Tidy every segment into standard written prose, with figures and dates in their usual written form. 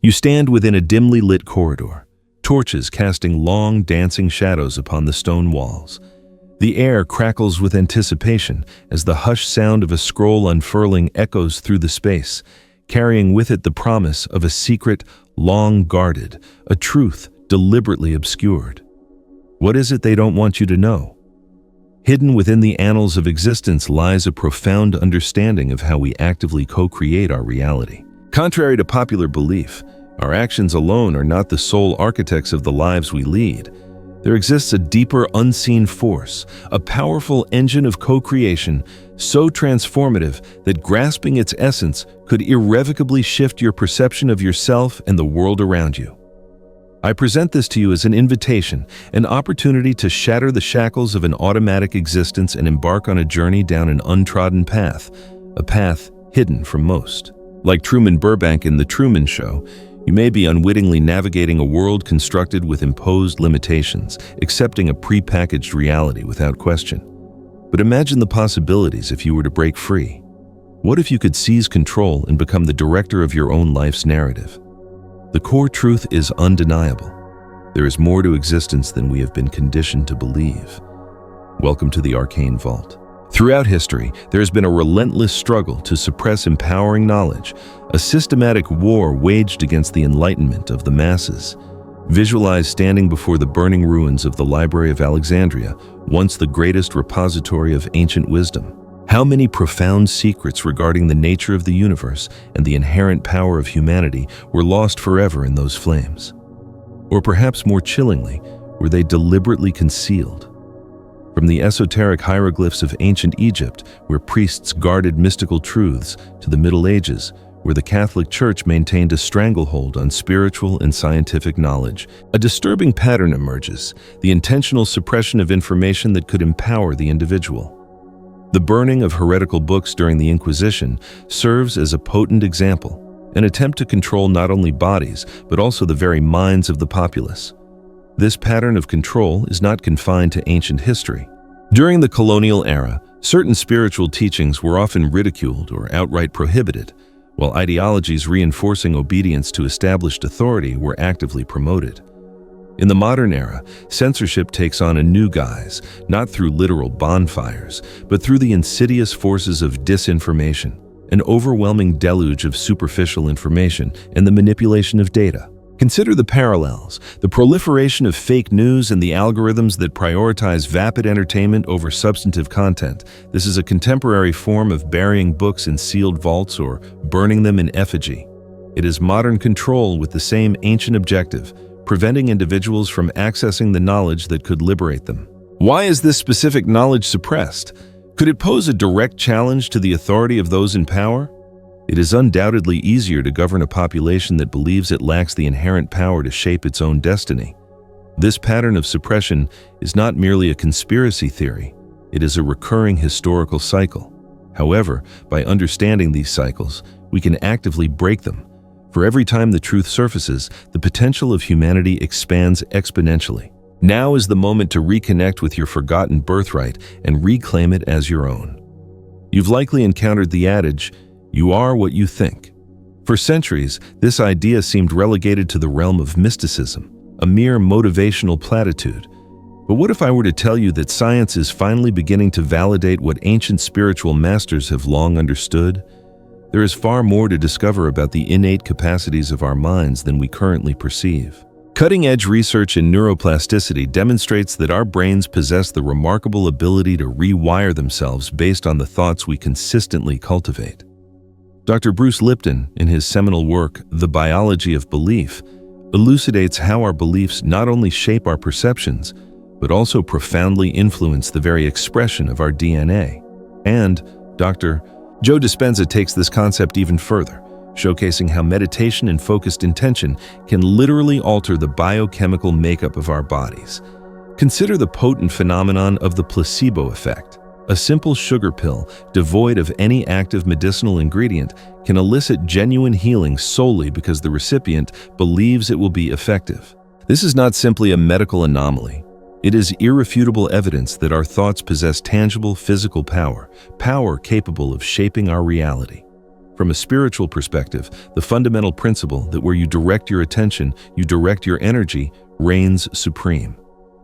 You stand within a dimly lit corridor, torches casting long, dancing shadows upon the stone walls. The air crackles with anticipation as the hushed sound of a scroll unfurling echoes through the space, carrying with it the promise of a secret long guarded, a truth deliberately obscured. What is it they don't want you to know? Hidden within the annals of existence lies a profound understanding of how we actively co-create our reality. Contrary to popular belief, our actions alone are not the sole architects of the lives we lead. There exists a deeper, unseen force, a powerful engine of co-creation, so transformative that grasping its essence could irrevocably shift your perception of yourself and the world around you. I present this to you as an invitation, an opportunity to shatter the shackles of an automatic existence and embark on a journey down an untrodden path, a path hidden from most. Like Truman Burbank in The Truman Show, you may be unwittingly navigating a world constructed with imposed limitations, accepting a pre-packaged reality without question. But imagine the possibilities if you were to break free. What if you could seize control and become the director of your own life's narrative? The core truth is undeniable. There is more to existence than we have been conditioned to believe. Welcome to the Arcane Vault. Throughout history, there has been a relentless struggle to suppress empowering knowledge, a systematic war waged against the enlightenment of the masses. Visualize standing before the burning ruins of the Library of Alexandria, once the greatest repository of ancient wisdom. How many profound secrets regarding the nature of the universe and the inherent power of humanity were lost forever in those flames? Or perhaps more chillingly, were they deliberately concealed? From the esoteric hieroglyphs of ancient Egypt, where priests guarded mystical truths, to the Middle Ages, where the Catholic Church maintained a stranglehold on spiritual and scientific knowledge, a disturbing pattern emerges: the intentional suppression of information that could empower the individual. The burning of heretical books during the Inquisition serves as a potent example, an attempt to control not only bodies, but also the very minds of the populace. This pattern of control is not confined to ancient history. During the colonial era, certain spiritual teachings were often ridiculed or outright prohibited, while ideologies reinforcing obedience to established authority were actively promoted. In the modern era, censorship takes on a new guise, not through literal bonfires, but through the insidious forces of disinformation, an overwhelming deluge of superficial information, and the manipulation of data. Consider the parallels: the proliferation of fake news and the algorithms that prioritize vapid entertainment over substantive content. This is a contemporary form of burying books in sealed vaults or burning them in effigy. It is modern control with the same ancient objective: preventing individuals from accessing the knowledge that could liberate them. Why is this specific knowledge suppressed? Could it pose a direct challenge to the authority of those in power? It is undoubtedly easier to govern a population that believes it lacks the inherent power to shape its own destiny. This pattern of suppression is not merely a conspiracy theory, it is a recurring historical cycle. However, by understanding these cycles, we can actively break them. For every time the truth surfaces, the potential of humanity expands exponentially. Now is the moment to reconnect with your forgotten birthright and reclaim it as your own. You've likely encountered the adage, "You are what you think." For centuries, this idea seemed relegated to the realm of mysticism, a mere motivational platitude. But what if I were to tell you that science is finally beginning to validate what ancient spiritual masters have long understood? There is far more to discover about the innate capacities of our minds than we currently perceive. Cutting-edge research in neuroplasticity demonstrates that our brains possess the remarkable ability to rewire themselves based on the thoughts we consistently cultivate. Dr. Bruce Lipton, in his seminal work, The Biology of Belief, elucidates how our beliefs not only shape our perceptions, but also profoundly influence the very expression of our DNA. And Dr. Joe Dispenza takes this concept even further, showcasing how meditation and focused intention can literally alter the biochemical makeup of our bodies. Consider the potent phenomenon of the placebo effect. A simple sugar pill, devoid of any active medicinal ingredient, can elicit genuine healing solely because the recipient believes it will be effective. This is not simply a medical anomaly. It is irrefutable evidence that our thoughts possess tangible physical power, power capable of shaping our reality. From a spiritual perspective, the fundamental principle that where you direct your attention, you direct your energy, reigns supreme.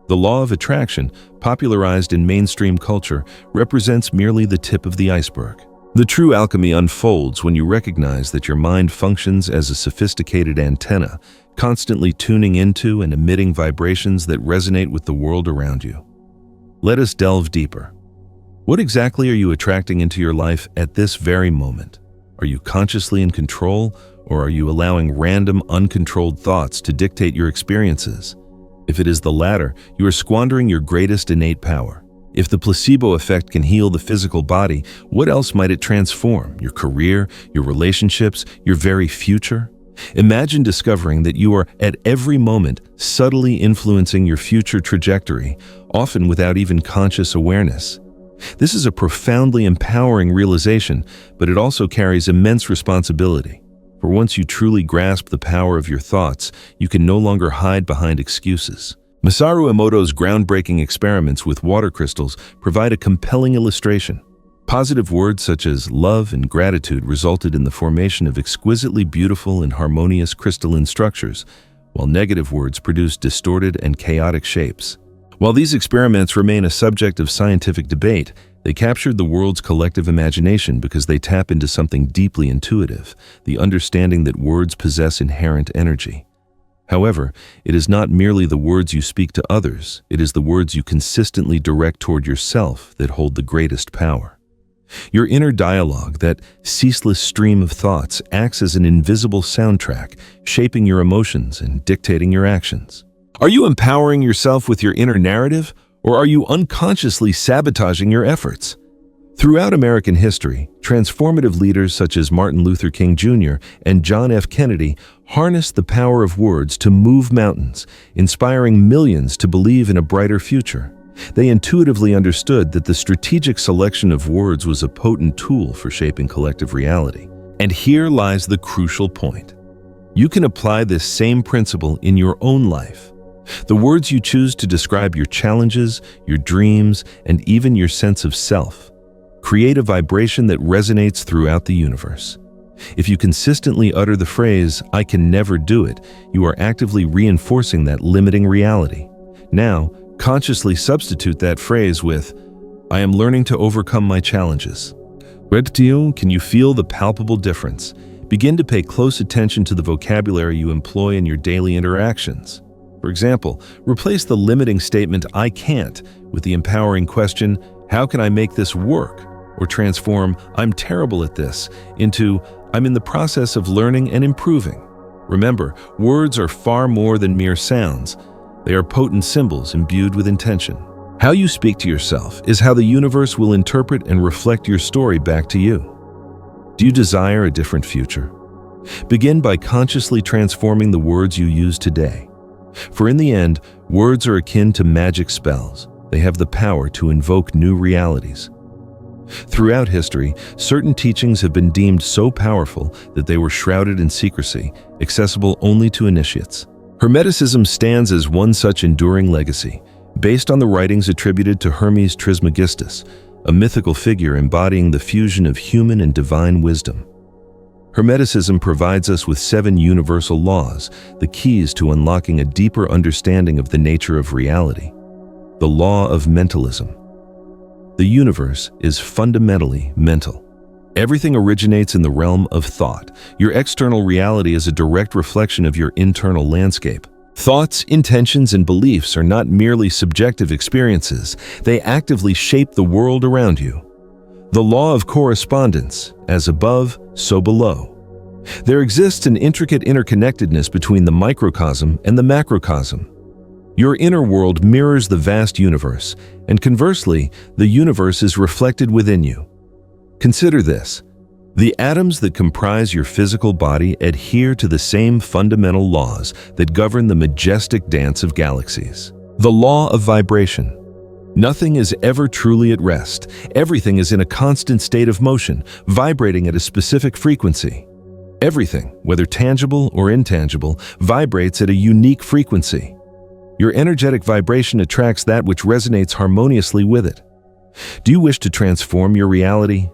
The law of attraction, popularized in mainstream culture, represents merely the tip of the iceberg. The true alchemy unfolds when you recognize that your mind functions as a sophisticated antenna, constantly tuning into and emitting vibrations that resonate with the world around you. Let us delve deeper. What exactly are you attracting into your life at this very moment? Are you consciously in control, or are you allowing random, uncontrolled thoughts to dictate your experiences? If it is the latter, you are squandering your greatest innate power. If the placebo effect can heal the physical body, what else might it transform? Your career, your relationships, your very future? Imagine discovering that you are at every moment subtly influencing your future trajectory, often without even conscious awareness. This is a profoundly empowering realization, but it also carries immense responsibility. For once you truly grasp the power of your thoughts, you can no longer hide behind excuses. Masaru Emoto's groundbreaking experiments with water crystals provide a compelling illustration. Positive words such as love and gratitude resulted in the formation of exquisitely beautiful and harmonious crystalline structures, while negative words produced distorted and chaotic shapes. While these experiments remain a subject of scientific debate, they captured the world's collective imagination because they tap into something deeply intuitive, the understanding that words possess inherent energy. However, it is not merely the words you speak to others, it is the words you consistently direct toward yourself that hold the greatest power. Your inner dialogue, that ceaseless stream of thoughts, acts as an invisible soundtrack, shaping your emotions and dictating your actions. Are you empowering yourself with your inner narrative, or are you unconsciously sabotaging your efforts? Throughout American history, transformative leaders such as Martin Luther King Jr. and John F. Kennedy harnessed the power of words to move mountains, inspiring millions to believe in a brighter future. They intuitively understood that the strategic selection of words was a potent tool for shaping collective reality. And here lies the crucial point. You can apply this same principle in your own life. The words you choose to describe your challenges, your dreams, and even your sense of self create a vibration that resonates throughout the universe. If you consistently utter the phrase, "I can never do it," you are actively reinforcing that limiting reality. Now, consciously substitute that phrase with, "I am learning to overcome my challenges." Can you feel the palpable difference? Begin to pay close attention to the vocabulary you employ in your daily interactions. For example, replace the limiting statement, "I can't," with the empowering question, "How can I make this work?" Or transform, "I'm terrible at this," into, "I'm in the process of learning and improving." Remember, words are far more than mere sounds. They are potent symbols imbued with intention. How you speak to yourself is how the universe will interpret and reflect your story back to you. Do you desire a different future? Begin by consciously transforming the words you use today. For in the end, words are akin to magic spells. They have the power to invoke new realities. Throughout history, certain teachings have been deemed so powerful that they were shrouded in secrecy, accessible only to initiates. Hermeticism stands as one such enduring legacy, based on the writings attributed to Hermes Trismegistus, a mythical figure embodying the fusion of human and divine wisdom. Hermeticism provides us with 7 universal laws, the keys to unlocking a deeper understanding of the nature of reality. The law of mentalism. The universe is fundamentally mental. Everything originates in the realm of thought. Your external reality is a direct reflection of your internal landscape. Thoughts, intentions, and beliefs are not merely subjective experiences. They actively shape the world around you. The law of correspondence, as above, so below. There exists an intricate interconnectedness between the microcosm and the macrocosm. Your inner world mirrors the vast universe, and conversely, the universe is reflected within you. Consider this. The atoms that comprise your physical body adhere to the same fundamental laws that govern the majestic dance of galaxies. The law of vibration. Nothing is ever truly at rest. Everything is in a constant state of motion, vibrating at a specific frequency. Everything, whether tangible or intangible, vibrates at a unique frequency. Your energetic vibration attracts that which resonates harmoniously with it. Do you wish to transform your reality?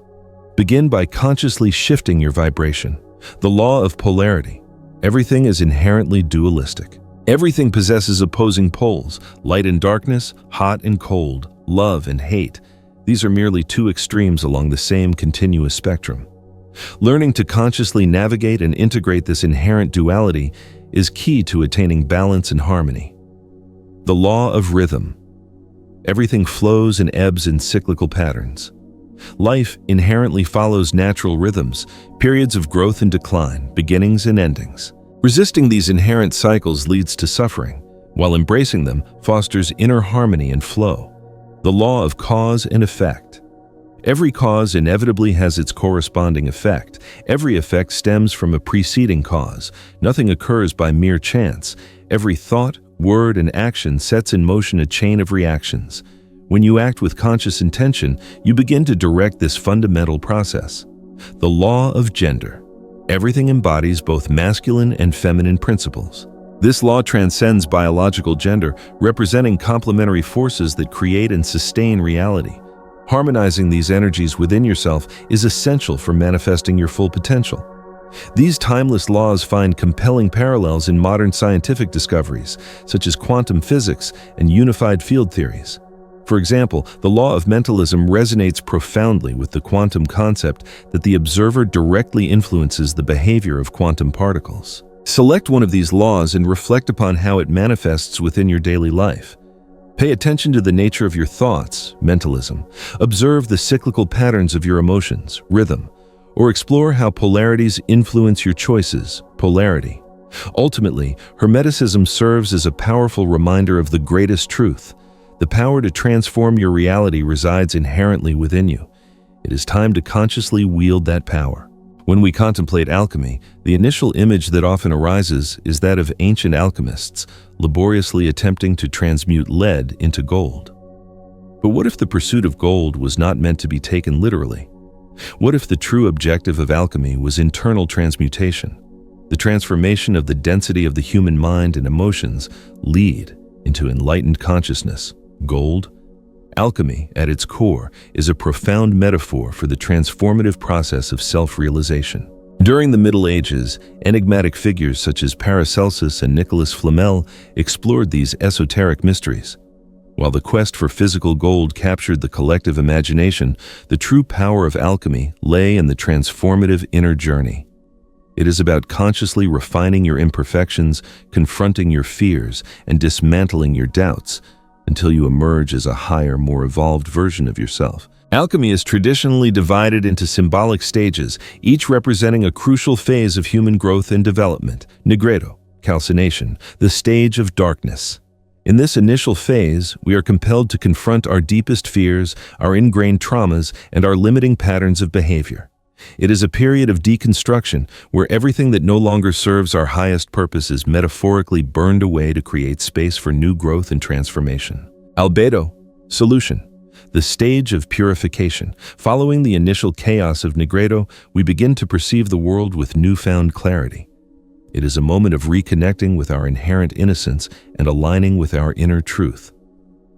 Begin by consciously shifting your vibration. The law of polarity. Everything is inherently dualistic. Everything possesses opposing poles, light and darkness, hot and cold, love and hate. These are merely two extremes along the same continuous spectrum. Learning to consciously navigate and integrate this inherent duality is key to attaining balance and harmony. The law of rhythm. Everything flows and ebbs in cyclical patterns. Life inherently follows natural rhythms, periods of growth and decline, beginnings and endings. Resisting these inherent cycles leads to suffering, while embracing them fosters inner harmony and flow. The law of cause and effect. Every cause inevitably has its corresponding effect. Every effect stems from a preceding cause. Nothing occurs by mere chance. Every thought, word, and action sets in motion a chain of reactions. When you act with conscious intention, you begin to direct this fundamental process. The law of gender. Everything embodies both masculine and feminine principles. This law transcends biological gender, representing complementary forces that create and sustain reality. Harmonizing these energies within yourself is essential for manifesting your full potential. These timeless laws find compelling parallels in modern scientific discoveries, such as quantum physics and unified field theories. For example, the law of mentalism resonates profoundly with the quantum concept that the observer directly influences the behavior of quantum particles. Select one of these laws and reflect upon how it manifests within your daily life. Pay attention to the nature of your thoughts, mentalism. Observe the cyclical patterns of your emotions, rhythm, or explore how polarities influence your choices, polarity. Ultimately, Hermeticism serves as a powerful reminder of the greatest truth. The power to transform your reality resides inherently within you. It is time to consciously wield that power. When we contemplate alchemy, the initial image that often arises is that of ancient alchemists, laboriously attempting to transmute lead into gold. But what if the pursuit of gold was not meant to be taken literally? What if the true objective of alchemy was internal transmutation? The transformation of the density of the human mind and emotions lead into enlightened consciousness. Gold? Alchemy, at its core, is a profound metaphor for the transformative process of self-realization. During the Middle Ages, enigmatic figures such as Paracelsus and Nicolas Flamel explored these esoteric mysteries. While the quest for physical gold captured the collective imagination, the true power of alchemy lay in the transformative inner journey. It is about consciously refining your imperfections, confronting your fears, and dismantling your doubts until you emerge as a higher, more evolved version of yourself. Alchemy is traditionally divided into symbolic stages, each representing a crucial phase of human growth and development. Nigredo, calcination, the stage of darkness. In this initial phase, we are compelled to confront our deepest fears, our ingrained traumas, and our limiting patterns of behavior. It is a period of deconstruction where everything that no longer serves our highest purpose is metaphorically burned away to create space for new growth and transformation. Albedo, solution, the stage of purification. Following the initial chaos of Nigredo, we begin to perceive the world with newfound clarity. It is a moment of reconnecting with our inherent innocence and aligning with our inner truth.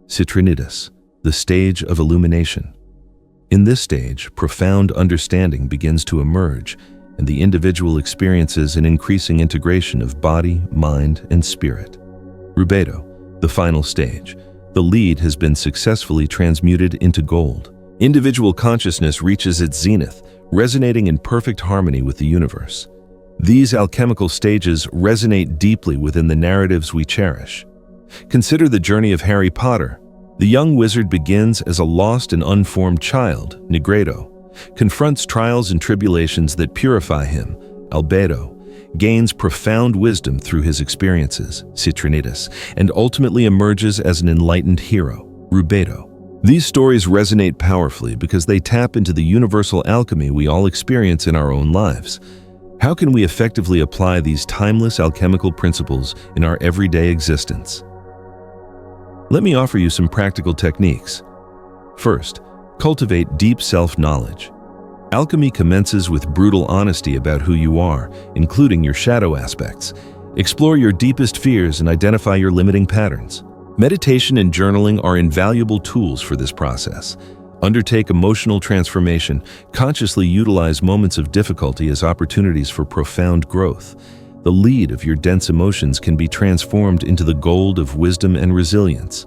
Synchronicity, the stage of illumination. In this stage, profound understanding begins to emerge, and the individual experiences an increasing integration of body, mind, and spirit. Rubedo, the final stage. The lead has been successfully transmuted into gold. Individual consciousness reaches its zenith, resonating in perfect harmony with the universe. These alchemical stages resonate deeply within the narratives we cherish. Consider the journey of Harry Potter. The young wizard begins as a lost and unformed child, Nigredo, confronts trials and tribulations that purify him, Albedo, gains profound wisdom through his experiences, Synchronicity, and ultimately emerges as an enlightened hero, Rubedo. These stories resonate powerfully because they tap into the universal alchemy we all experience in our own lives. How can we effectively apply these timeless alchemical principles in our everyday existence? Let me offer you some practical techniques. First, cultivate deep self-knowledge. Alchemy commences with brutal honesty about who you are, including your shadow aspects. Explore your deepest fears and identify your limiting patterns. Meditation and journaling are invaluable tools for this process. Undertake emotional transformation. Consciously utilize moments of difficulty as opportunities for profound growth. The lead of your dense emotions can be transformed into the gold of wisdom and resilience.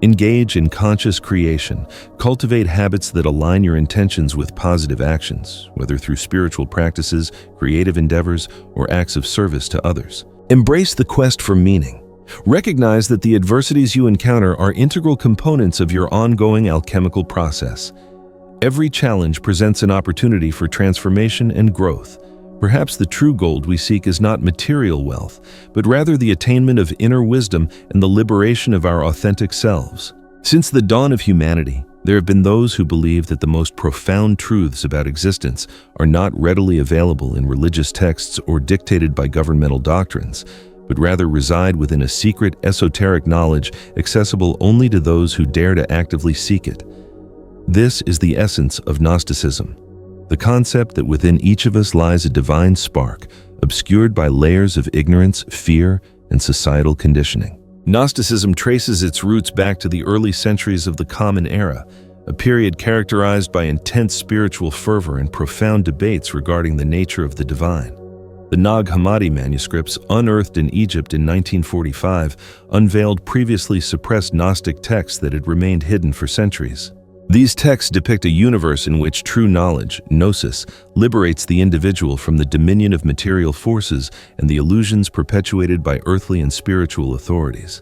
Engage in conscious creation. Cultivate habits that align your intentions with positive actions, whether through spiritual practices, creative endeavors, or acts of service to others. Embrace the quest for meaning. Recognize that the adversities you encounter are integral components of your ongoing alchemical process. Every challenge presents an opportunity for transformation and growth. Perhaps the true gold we seek is not material wealth, but rather the attainment of inner wisdom and the liberation of our authentic selves. Since the dawn of humanity, there have been those who believe that the most profound truths about existence are not readily available in religious texts or dictated by governmental doctrines, but rather reside within a secret, esoteric knowledge accessible only to those who dare to actively seek it. This is the essence of Gnosticism. The concept that within each of us lies a divine spark, obscured by layers of ignorance, fear, and societal conditioning. Gnosticism traces its roots back to the early centuries of the Common Era, a period characterized by intense spiritual fervor and profound debates regarding the nature of the divine. The Nag Hammadi manuscripts, unearthed in Egypt in 1945, unveiled previously suppressed Gnostic texts that had remained hidden for centuries. These texts depict a universe in which true knowledge, gnosis, liberates the individual from the dominion of material forces and the illusions perpetuated by earthly and spiritual authorities.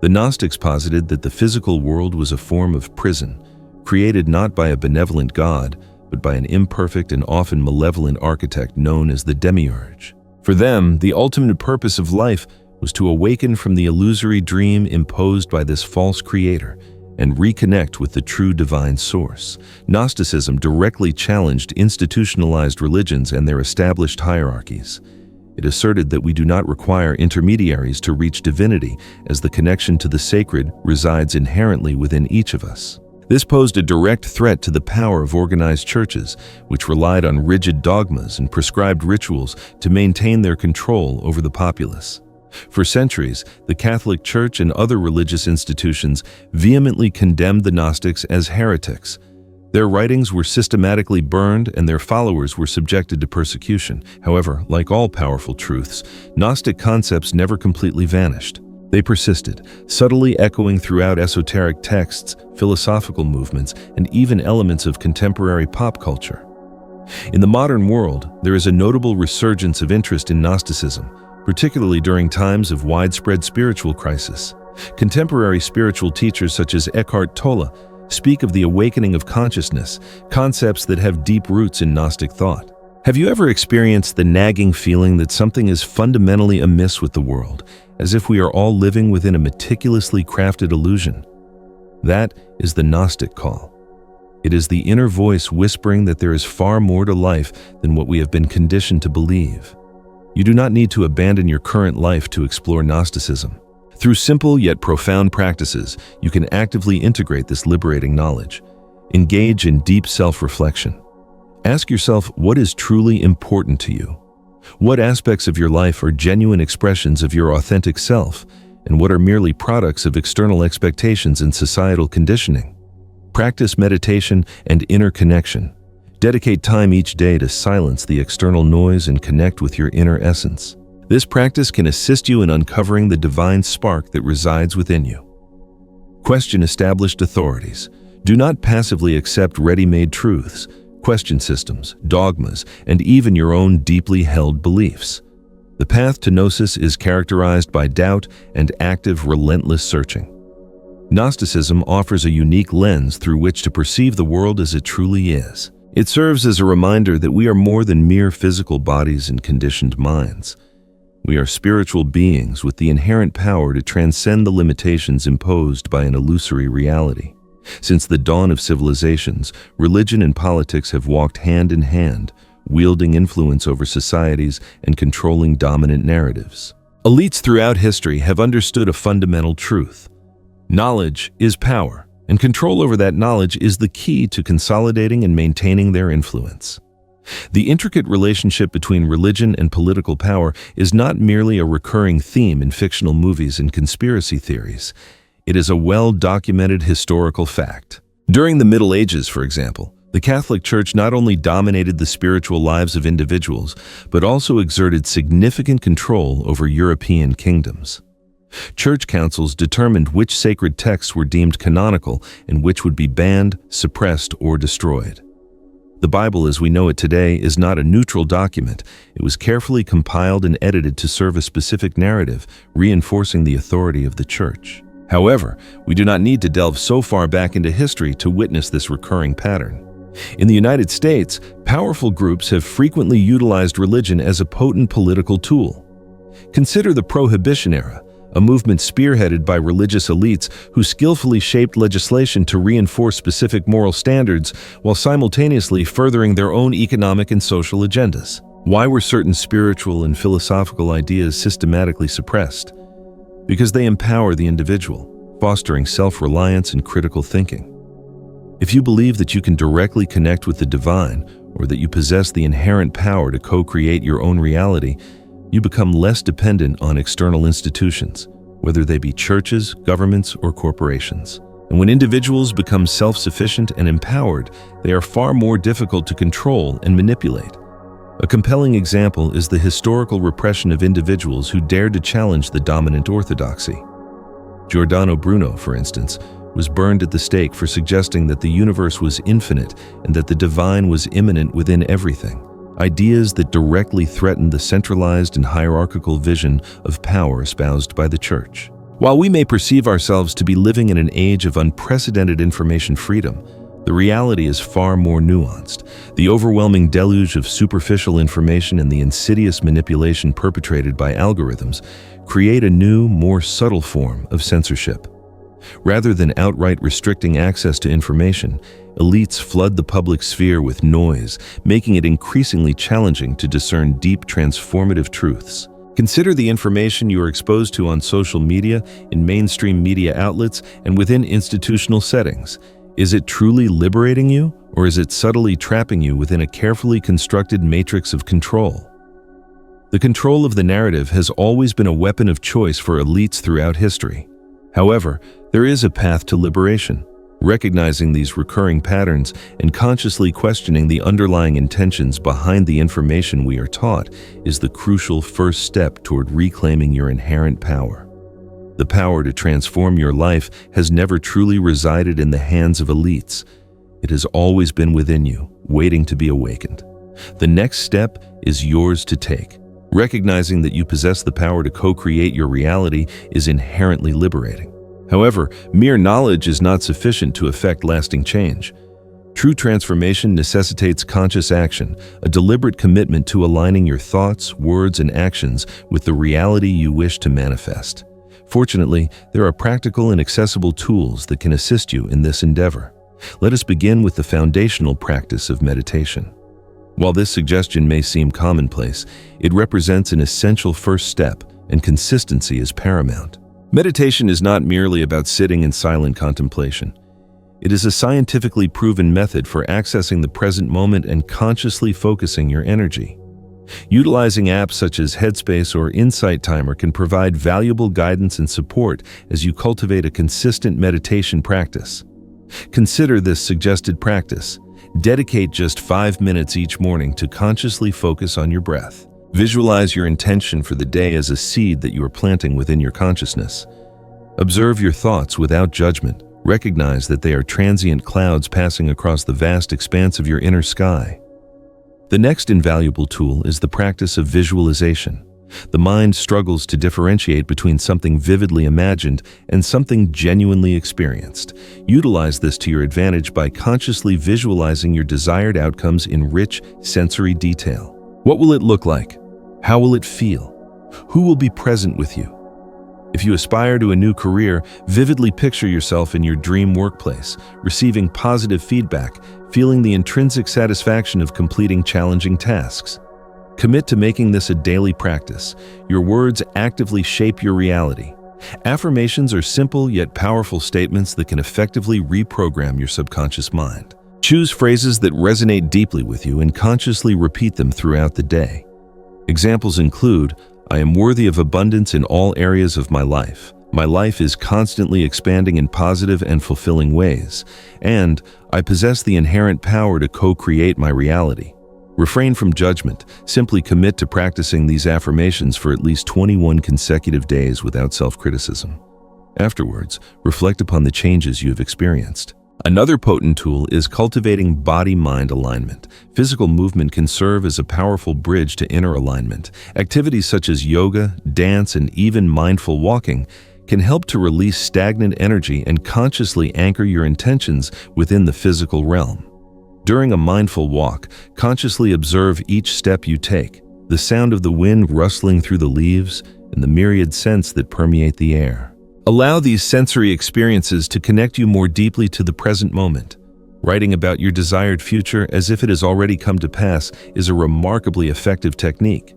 The Gnostics posited that the physical world was a form of prison, created not by a benevolent God, but by an imperfect and often malevolent architect known as the demiurge. For them, the ultimate purpose of life was to awaken from the illusory dream imposed by this false creator and reconnect with the true divine source. Gnosticism directly challenged institutionalized religions and their established hierarchies. It asserted that we do not require intermediaries to reach divinity, as the connection to the sacred resides inherently within each of us. This posed a direct threat to the power of organized churches, which relied on rigid dogmas and prescribed rituals to maintain their control over the populace. For centuries, the Catholic Church and other religious institutions vehemently condemned the Gnostics as heretics. Their writings were systematically burned and their followers were subjected to persecution. However, like all powerful truths, Gnostic concepts never completely vanished. They persisted, subtly echoing throughout esoteric texts, philosophical movements, and even elements of contemporary pop culture. In the modern world, there is a notable resurgence of interest in Gnosticism, particularly during times of widespread spiritual crisis. Contemporary spiritual teachers such as Eckhart Tolle speak of the awakening of consciousness, concepts that have deep roots in Gnostic thought. Have you ever experienced the nagging feeling that something is fundamentally amiss with the world, as if we are all living within a meticulously crafted illusion? That is the Gnostic call. It is the inner voice whispering that there is far more to life than what we have been conditioned to believe. You do not need to abandon your current life to explore Gnosticism. Through simple yet profound practices, you can actively integrate this liberating knowledge. Engage in deep self-reflection. Ask yourself what is truly important to you. What aspects of your life are genuine expressions of your authentic self, and what are merely products of external expectations and societal conditioning? Practice meditation and inner connection. Dedicate time each day to silence the external noise and connect with your inner essence. This practice can assist you in uncovering the divine spark that resides within you. Question established authorities. Do not passively accept ready-made truths. Question systems, dogmas, and even your own deeply held beliefs. The path to gnosis is characterized by doubt and active, relentless searching. Gnosticism offers a unique lens through which to perceive the world as it truly is. It serves as a reminder that we are more than mere physical bodies and conditioned minds. We are spiritual beings with the inherent power to transcend the limitations imposed by an illusory reality. Since the dawn of civilizations, religion and politics have walked hand in hand, wielding influence over societies and controlling dominant narratives. Elites throughout history have understood a fundamental truth. Knowledge is power, and control over that knowledge is the key to consolidating and maintaining their influence. The intricate relationship between religion and political power is not merely a recurring theme in fictional movies and conspiracy theories. It is a well-documented historical fact. During the Middle Ages, for example, the Catholic Church not only dominated the spiritual lives of individuals, but also exerted significant control over European kingdoms. Church councils determined which sacred texts were deemed canonical and which would be banned, suppressed, or destroyed. The Bible as we know it today is not a neutral document. It was carefully compiled and edited to serve a specific narrative, reinforcing the authority of the Church. However, we do not need to delve so far back into history to witness this recurring pattern. In the United States, powerful groups have frequently utilized religion as a potent political tool. Consider the Prohibition era, a movement spearheaded by religious elites who skillfully shaped legislation to reinforce specific moral standards while simultaneously furthering their own economic and social agendas. Why were certain spiritual and philosophical ideas systematically suppressed? Because they empower the individual, fostering self-reliance and critical thinking. If you believe that you can directly connect with the divine, or that you possess the inherent power to co-create your own reality, you become less dependent on external institutions, whether they be churches, governments, or corporations. And when individuals become self-sufficient and empowered, they are far more difficult to control and manipulate. A compelling example is the historical repression of individuals who dared to challenge the dominant orthodoxy. Giordano Bruno, for instance, was burned at the stake for suggesting that the universe was infinite and that the divine was immanent within everything, ideas that directly threatened the centralized and hierarchical vision of power espoused by the Church. While we may perceive ourselves to be living in an age of unprecedented information freedom, the reality is far more nuanced. The overwhelming deluge of superficial information and the insidious manipulation perpetrated by algorithms create a new, more subtle form of censorship. Rather than outright restricting access to information, elites flood the public sphere with noise, making it increasingly challenging to discern deep, transformative truths. Consider the information you are exposed to on social media, in mainstream media outlets, and within institutional settings. Is it truly liberating you, or is it subtly trapping you within a carefully constructed matrix of control? The control of the narrative has always been a weapon of choice for elites throughout history. However, there is a path to liberation. Recognizing these recurring patterns and consciously questioning the underlying intentions behind the information we are taught is the crucial first step toward reclaiming your inherent power. The power to transform your life has never truly resided in the hands of elites. It has always been within you, waiting to be awakened. The next step is yours to take. Recognizing that you possess the power to co-create your reality is inherently liberating. However, mere knowledge is not sufficient to effect lasting change. True transformation necessitates conscious action, a deliberate commitment to aligning your thoughts, words, and actions with the reality you wish to manifest. Fortunately, there are practical and accessible tools that can assist you in this endeavor. Let us begin with the foundational practice of meditation. While this suggestion may seem commonplace, it represents an essential first step, and consistency is paramount. Meditation is not merely about sitting in silent contemplation. It is a scientifically proven method for accessing the present moment and consciously focusing your energy. Utilizing apps such as Headspace or Insight Timer can provide valuable guidance and support as you cultivate a consistent meditation practice. Consider this suggested practice. Dedicate just 5 minutes each morning to consciously focus on your breath. Visualize your intention for the day as a seed that you are planting within your consciousness. Observe your thoughts without judgment. Recognize that they are transient clouds passing across the vast expanse of your inner sky. The next invaluable tool is the practice of visualization. The mind struggles to differentiate between something vividly imagined and something genuinely experienced. Utilize this to your advantage by consciously visualizing your desired outcomes in rich, sensory detail. What will it look like? How will it feel? Who will be present with you? If you aspire to a new career, vividly picture yourself in your dream workplace, receiving positive feedback, feeling the intrinsic satisfaction of completing challenging tasks. Commit to making this a daily practice. Your words actively shape your reality. Affirmations are simple yet powerful statements that can effectively reprogram your subconscious mind. Choose phrases that resonate deeply with you and consciously repeat them throughout the day. Examples include, I am worthy of abundance in all areas of my life. My life is constantly expanding in positive and fulfilling ways, and I possess the inherent power to co-create my reality. Refrain from judgment. Simply commit to practicing these affirmations for at least 21 consecutive days without self-criticism. Afterwards, reflect upon the changes you have experienced. Another potent tool is cultivating body-mind alignment. Physical movement can serve as a powerful bridge to inner alignment. Activities such as yoga, dance, and even mindful walking can help to release stagnant energy and consciously anchor your intentions within the physical realm. During a mindful walk, consciously observe each step you take, the sound of the wind rustling through the leaves, and the myriad scents that permeate the air. Allow these sensory experiences to connect you more deeply to the present moment. Writing about your desired future as if it has already come to pass is a remarkably effective technique.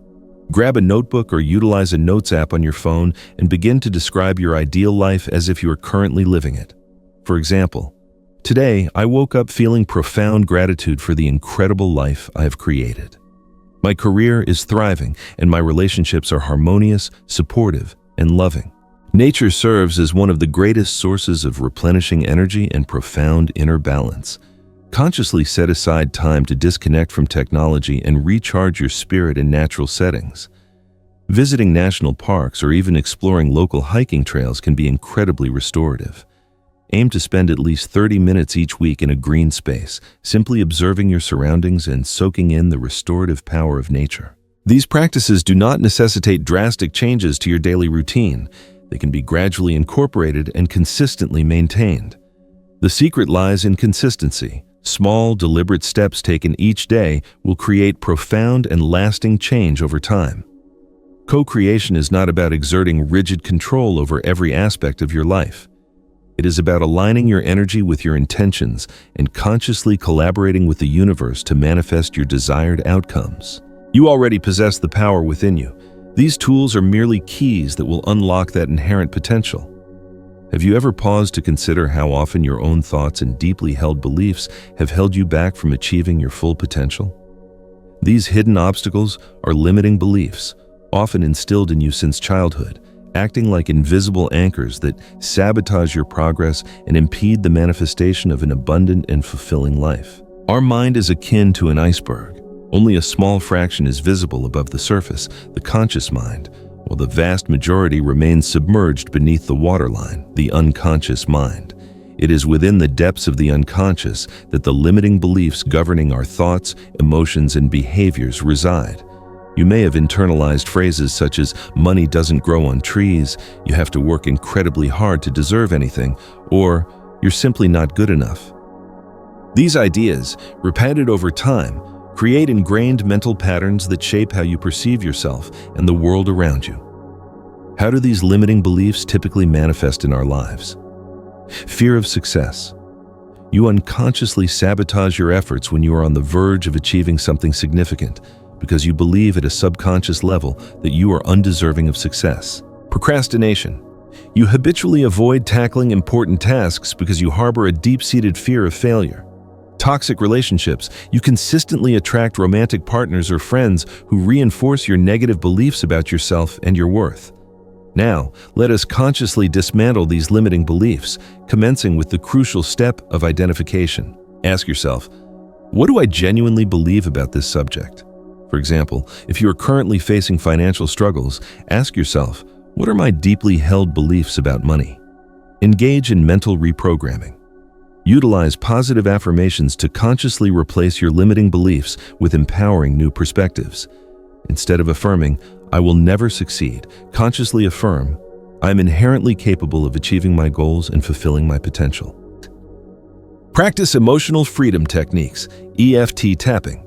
Grab a notebook or utilize a notes app on your phone and begin to describe your ideal life as if you are currently living it. For example, today I woke up feeling profound gratitude for the incredible life I have created. My career is thriving and my relationships are harmonious, supportive, and loving. Nature serves as one of the greatest sources of replenishing energy and profound inner balance. Consciously set aside time to disconnect from technology and recharge your spirit in natural settings. Visiting national parks or even exploring local hiking trails can be incredibly restorative. Aim to spend at least 30 minutes each week in a green space, simply observing your surroundings and soaking in the restorative power of nature. These practices do not necessitate drastic changes to your daily routine. They can be gradually incorporated and consistently maintained. The secret lies in consistency. Small, deliberate steps taken each day will create profound and lasting change over time. Co-creation is not about exerting rigid control over every aspect of your life. It is about aligning your energy with your intentions and consciously collaborating with the universe to manifest your desired outcomes. You already possess the power within you. These tools are merely keys that will unlock that inherent potential. Have you ever paused to consider how often your own thoughts and deeply held beliefs have held you back from achieving your full potential? These hidden obstacles are limiting beliefs, often instilled in you since childhood, acting like invisible anchors that sabotage your progress and impede the manifestation of an abundant and fulfilling life. Our mind is akin to an iceberg. Only a small fraction is visible above the surface, the conscious mind, while the vast majority remains submerged beneath the waterline, the unconscious mind. It is within the depths of the unconscious that the limiting beliefs governing our thoughts, emotions, and behaviors reside. You may have internalized phrases such as, "money doesn't grow on trees," "you have to work incredibly hard to deserve anything," or "you're simply not good enough." These ideas, repeated over time, create ingrained mental patterns that shape how you perceive yourself and the world around you. How do these limiting beliefs typically manifest in our lives? Fear of success. You unconsciously sabotage your efforts when you are on the verge of achieving something significant because you believe at a subconscious level that you are undeserving of success. Procrastination. You habitually avoid tackling important tasks because you harbor a deep-seated fear of failure. Toxic relationships. You consistently attract romantic partners or friends who reinforce your negative beliefs about yourself and your worth. Now, let us consciously dismantle these limiting beliefs, commencing with the crucial step of identification. Ask yourself, what do I genuinely believe about this subject? For example, if you are currently facing financial struggles, ask yourself, what are my deeply held beliefs about money? Engage in mental reprogramming. Utilize positive affirmations to consciously replace your limiting beliefs with empowering new perspectives. Instead of affirming, "I will never succeed," consciously affirm, "I am inherently capable of achieving my goals and fulfilling my potential." Practice emotional freedom techniques, EFT tapping.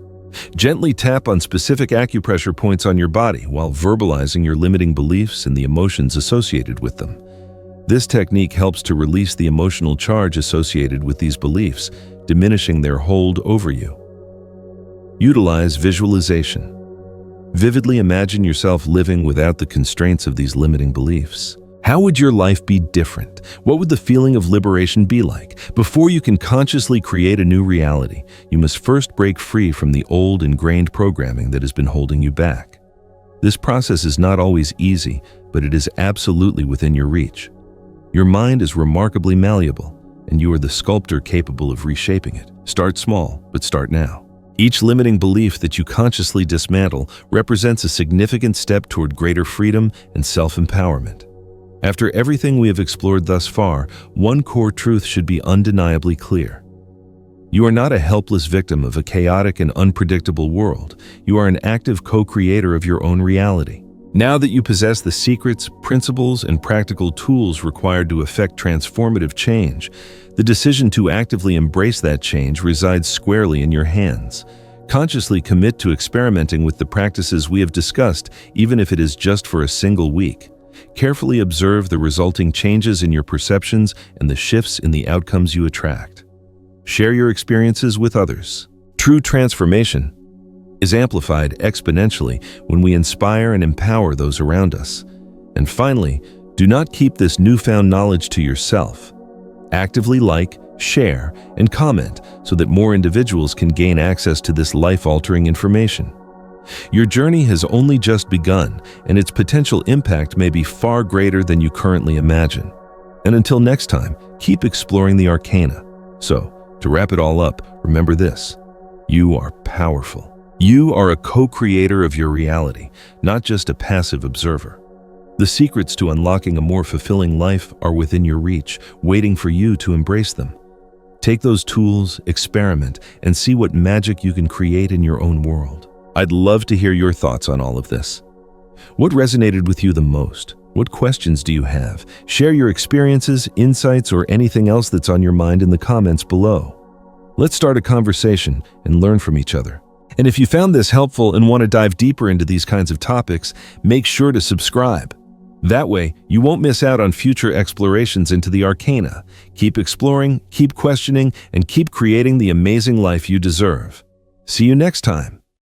Gently tap on specific acupressure points on your body while verbalizing your limiting beliefs and the emotions associated with them. This technique helps to release the emotional charge associated with these beliefs, diminishing their hold over you. Utilize visualization. Vividly imagine yourself living without the constraints of these limiting beliefs. How would your life be different? What would the feeling of liberation be like? Before you can consciously create a new reality, you must first break free from the old ingrained programming that has been holding you back. This process is not always easy, but it is absolutely within your reach. Your mind is remarkably malleable, and you are the sculptor capable of reshaping it. Start small, but start now. Each limiting belief that you consciously dismantle represents a significant step toward greater freedom and self-empowerment. After everything we have explored thus far, one core truth should be undeniably clear. You are not a helpless victim of a chaotic and unpredictable world. You are an active co-creator of your own reality. Now that you possess the secrets, principles, and practical tools required to effect transformative change, the decision to actively embrace that change resides squarely in your hands. Consciously commit to experimenting with the practices we have discussed, even if it is just for a single week. Carefully observe the resulting changes in your perceptions and the shifts in the outcomes you attract. Share your experiences with others. True transformation is amplified exponentially when we inspire and empower those around us. And finally, do not keep this newfound knowledge to yourself. Actively like, share, and comment so that more individuals can gain access to this life-altering information. Your journey has only just begun, and its potential impact may be far greater than you currently imagine. And until next time, keep exploring the arcana. So, to wrap it all up, remember this: you are powerful. You are a co-creator of your reality, not just a passive observer. The secrets to unlocking a more fulfilling life are within your reach, waiting for you to embrace them. Take those tools, experiment, and see what magic you can create in your own world. I'd love to hear your thoughts on all of this. What resonated with you the most? What questions do you have? Share your experiences, insights, or anything else that's on your mind in the comments below. Let's start a conversation and learn from each other. And if you found this helpful and want to dive deeper into these kinds of topics, make sure to subscribe. That way, you won't miss out on future explorations into the arcana. Keep exploring, keep questioning, and keep creating the amazing life you deserve. See you next time.